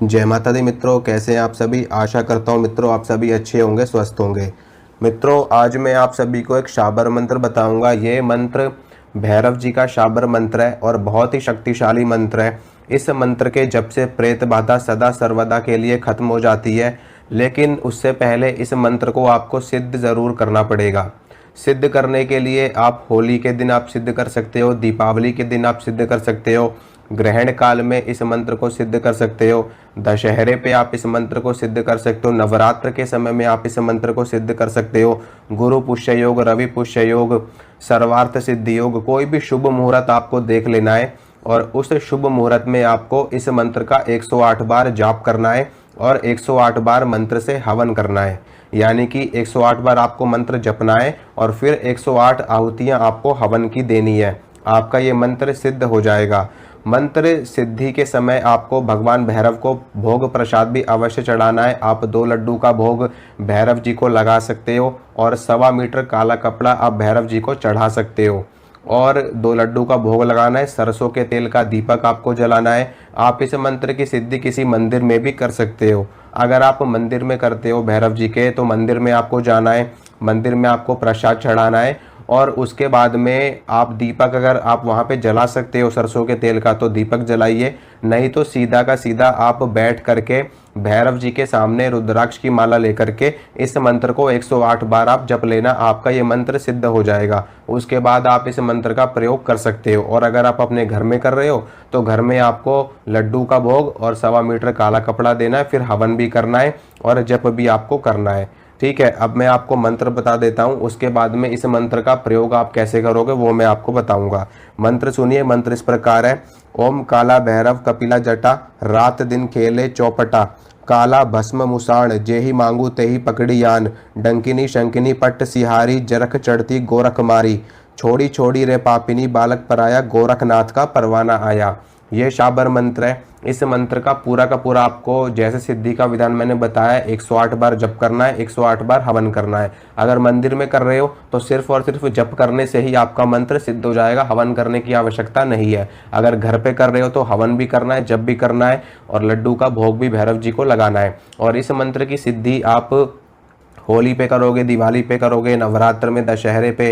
जय माता दी मित्रों, कैसे हैं आप सभी। आशा करता हूं मित्रों आप सभी अच्छे होंगे, स्वस्थ होंगे। मित्रों, आज मैं आप सभी को एक शाबर मंत्र बताऊंगा। ये मंत्र भैरव जी का शाबर मंत्र है और बहुत ही शक्तिशाली मंत्र है। इस मंत्र के जप से प्रेत बाधा सदा सर्वदा के लिए खत्म हो जाती है। लेकिन उससे पहले इस मंत्र को आपको सिद्ध ज़रूर करना पड़ेगा। सिद्ध करने के लिए आप होली के दिन आप सिद्ध कर सकते हो, दीपावली के दिन आप सिद्ध कर सकते हो, ग्रहण काल में इस मंत्र को सिद्ध कर सकते हो, दशहरे पे आप इस मंत्र को सिद्ध कर सकते हो, नवरात्र के समय में आप इस मंत्र को सिद्ध कर सकते हो। गुरु पुष्य योग, रवि पुष्य योग, सर्वार्थ सिद्धि योग, कोई भी शुभ मुहूर्त आपको देख लेना है और उस शुभ मुहूर्त में आपको इस मंत्र का 108 बार जाप करना है और 108 बार मंत्र से हवन करना है। यानी कि 108 बार आपको मंत्र जपना है और फिर 108 आहुतियाँ आपको हवन की देनी है। आपका ये मंत्र सिद्ध हो जाएगा। मंत्र सिद्धि के समय आपको भगवान भैरव को भोग प्रसाद भी अवश्य चढ़ाना है। आप 2 लड्डू का भोग भैरव जी को लगा सकते हो और 1.25 मीटर काला कपड़ा आप भैरव जी को चढ़ा सकते हो और 2 लड्डू का भोग लगाना है। सरसों के तेल का दीपक आपको जलाना है। आप इस मंत्र की सिद्धि किसी मंदिर में भी कर सकते हो। अगर आप मंदिर में करते हो भैरव जी के, तो मंदिर में आपको जाना है, मंदिर में आपको प्रसाद चढ़ाना है और उसके बाद में आप दीपक, अगर आप वहाँ पे जला सकते हो सरसों के तेल का तो दीपक जलाइए, नहीं तो सीधा का सीधा आप बैठ करके भैरव जी के सामने रुद्राक्ष की माला लेकर के इस मंत्र को 108 बार आप जप लेना। आपका ये मंत्र सिद्ध हो जाएगा। उसके बाद आप इस मंत्र का प्रयोग कर सकते हो। और अगर आप अपने घर में कर रहे हो तो घर में आपको लड्डू का भोग और 1.25 मीटर काला कपड़ा देना है, फिर हवन भी करना है और जप भी आपको करना है। ठीक है, अब मैं आपको मंत्र बता देता हूँ, उसके बाद में इस मंत्र का प्रयोग आप कैसे करोगे वो मैं आपको बताऊंगा। मंत्र सुनिए। मंत्र इस प्रकार है। ओम काला भैरव कपिला जटा, रात दिन खेले चौपटा, काला भस्म मुसाण जेहि मांगू तेहि पकड़ी यान, डंकिनी शंकिनी पट्ट सिहारी जरख चढ़ती गोरख मारी, छोड़ी छोड़ी रे पापिनी बालक पराया, गोरखनाथ का परवाना आया। ये शाबर मंत्र है। इस मंत्र का पूरा आपको जैसे सिद्धि का विधान मैंने बताया 108 बार जप करना है, 108 बार हवन करना है। अगर मंदिर में कर रहे हो तो सिर्फ और सिर्फ जप करने से ही आपका मंत्र सिद्ध हो जाएगा, हवन करने की आवश्यकता नहीं है। अगर घर पे कर रहे हो तो हवन भी करना है, जप भी करना है और लड्डू का भोग भी भैरव जी को लगाना है। और इस मंत्र की सिद्धि आप होली पे करोगे, दिवाली पे करोगे, नवरात्र में, दशहरे पे,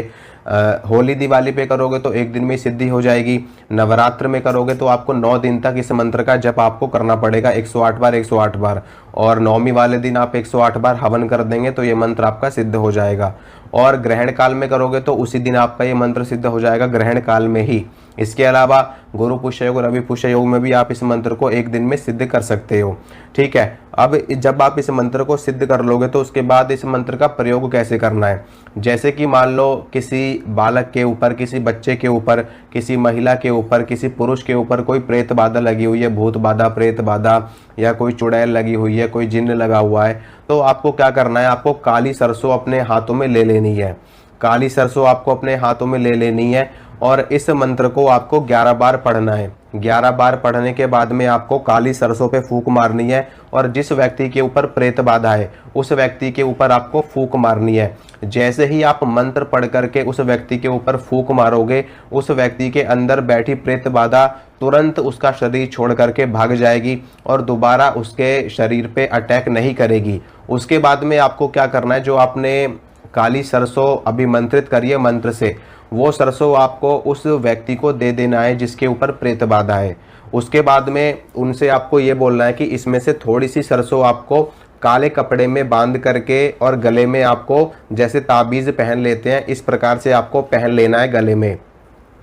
होली दिवाली पे करोगे तो एक दिन में सिद्धि हो जाएगी। नवरात्र में करोगे तो आपको 9 दिन तक इस मंत्र का जप आपको करना पड़ेगा, 108 बार 108 बार। और नौमी वाले दिन आप 108 बार हवन कर देंगे तो ये मंत्र आपका सिद्ध हो जाएगा। और ग्रहण काल में करोगे तो उसी दिन आपका ये मंत्र सिद्ध हो जाएगा, ग्रहण काल में ही। इसके अलावा गुरु पुष्य योग, रवि पुष्य योग में भी आप इस मंत्र को एक दिन में सिद्ध कर सकते हो। ठीक है, अब जब आप इस मंत्र को सिद्ध कर लोगे तो उसके बाद इस मंत्र का प्रयोग कैसे करना है। जैसे कि मान लो किसी बालक के ऊपर, किसी बच्चे के ऊपर, किसी महिला के ऊपर, किसी पुरुष के ऊपर कोई प्रेत बाधा लगी हुई है, भूत बाधा, प्रेत बाधा, या कोई चुड़ैल लगी हुई है, कोई जिन्न लगा हुआ है, तो आपको क्या करना है, आपको काली सरसों अपने हाथों में ले लेनी है। काली सरसों आपको अपने हाथों में ले लेनी है और इस मंत्र को आपको 11 बार पढ़ना है। 11 बार पढ़ने के बाद में आपको काली सरसों पे फूंक मारनी है और जिस व्यक्ति के ऊपर प्रेत बाधा है उस व्यक्ति के ऊपर आपको फूंक मारनी है। जैसे ही आप मंत्र पढ़ करके उस व्यक्ति के ऊपर फूंक मारोगे, उस व्यक्ति के अंदर बैठी प्रेत बाधा तुरंत उसका शरीर छोड़ करके भाग जाएगी और दोबारा उसके शरीर पे अटैक नहीं करेगी। उसके बाद में आपको क्या करना है, जो आपने काली सरसों अभिमंत्रित करिए मंत्र से, वो सरसों आपको उस व्यक्ति को दे देना है जिसके ऊपर प्रेत बाधा है। उसके बाद में उनसे आपको ये बोलना है कि इसमें से थोड़ी सी सरसों आपको काले कपड़े में बांध करके और गले में आपको, जैसे ताबीज़ पहन लेते हैं इस प्रकार से आपको पहन लेना है गले में।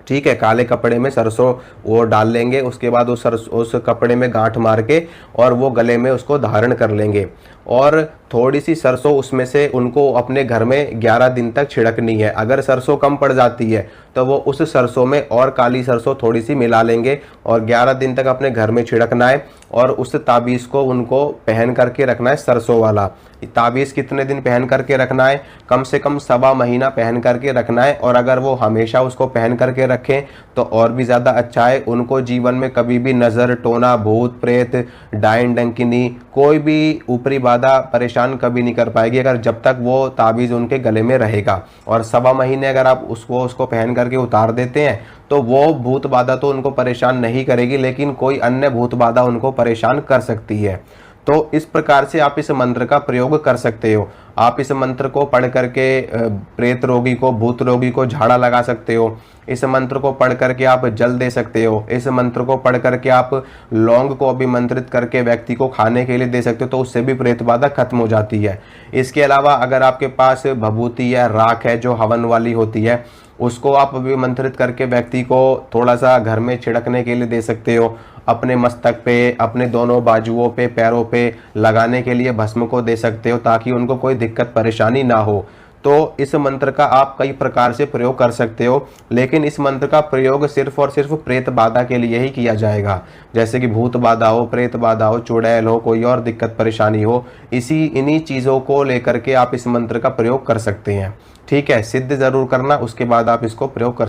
ठीक है, काले कपड़े में सरसों वो डाल लेंगे, उसके बाद उस कपड़े में गांठ मार के और वो गले में उसको धारण कर लेंगे और थोड़ी सी सरसों उसमें से उनको अपने घर में 11 दिन तक छिड़कनी है। अगर सरसों कम पड़ जाती है तो वो उस सरसों में और काली सरसों थोड़ी सी मिला लेंगे और 11 दिन तक अपने घर में छिड़कना है और उस ताबीज़ को उनको पहन करके रखना है। सरसों वाला ताबीज़ कितने दिन पहन करके रखना है, कम से कम 1.25 महीना पहन करके रखना है। और अगर वो हमेशा उसको पहन करके रखें तो और भी ज़्यादा अच्छा है। उनको जीवन में कभी भी नज़र, टोना, भूत प्रेत, डायन डंकिनी, कोई भी ऊपरी बाधा परेशान कभी नहीं कर पाएगी अगर जब तक वो ताबीज़ उनके गले में रहेगा। और 1.25 महीने अगर आप उसको पहन करके उतार देते हैं तो वो भूत बाधा तो उनको परेशान नहीं करेगी, लेकिन कोई अन्य भूत बाधा उनको परेशान कर सकती है। तो इस प्रकार से आप इस मंत्र का प्रयोग कर सकते हो। आप इस मंत्र को पढ़ करके प्रेत रोगी को, भूत रोगी को झाड़ा लगा सकते हो। इस मंत्र को पढ़ करके आप जल दे सकते हो। इस मंत्र को पढ़ करके आप लौंग को अभिमंत्रित करके व्यक्ति को खाने के लिए दे सकते हो, तो उससे भी प्रेत बाधा खत्म हो जाती है। इसके अलावा अगर आपके पास भभूति या राख है जो हवन वाली होती है, उसको आप अभिमंत्रित करके व्यक्ति को थोड़ा सा घर में छिड़कने के लिए दे सकते हो। अपने मस्तक पे, अपने दोनों बाजुओं पे, पैरों पे लगाने के लिए भस्म को दे सकते हो, ताकि उनको कोई दिक्कत परेशानी ना हो। तो इस मंत्र का आप कई प्रकार से प्रयोग कर सकते हो, लेकिन इस मंत्र का प्रयोग सिर्फ और सिर्फ प्रेत बाधा के लिए ही किया जाएगा। जैसे कि भूत बाधा हो, प्रेत बाधा हो, चुड़ैल हो, कोई और दिक्कत परेशानी हो, इन्हीं चीज़ों को लेकर के आप इस मंत्र का प्रयोग कर सकते हैं। ठीक है, सिद्ध जरूर करना, उसके बाद आप इसको प्रयोग कर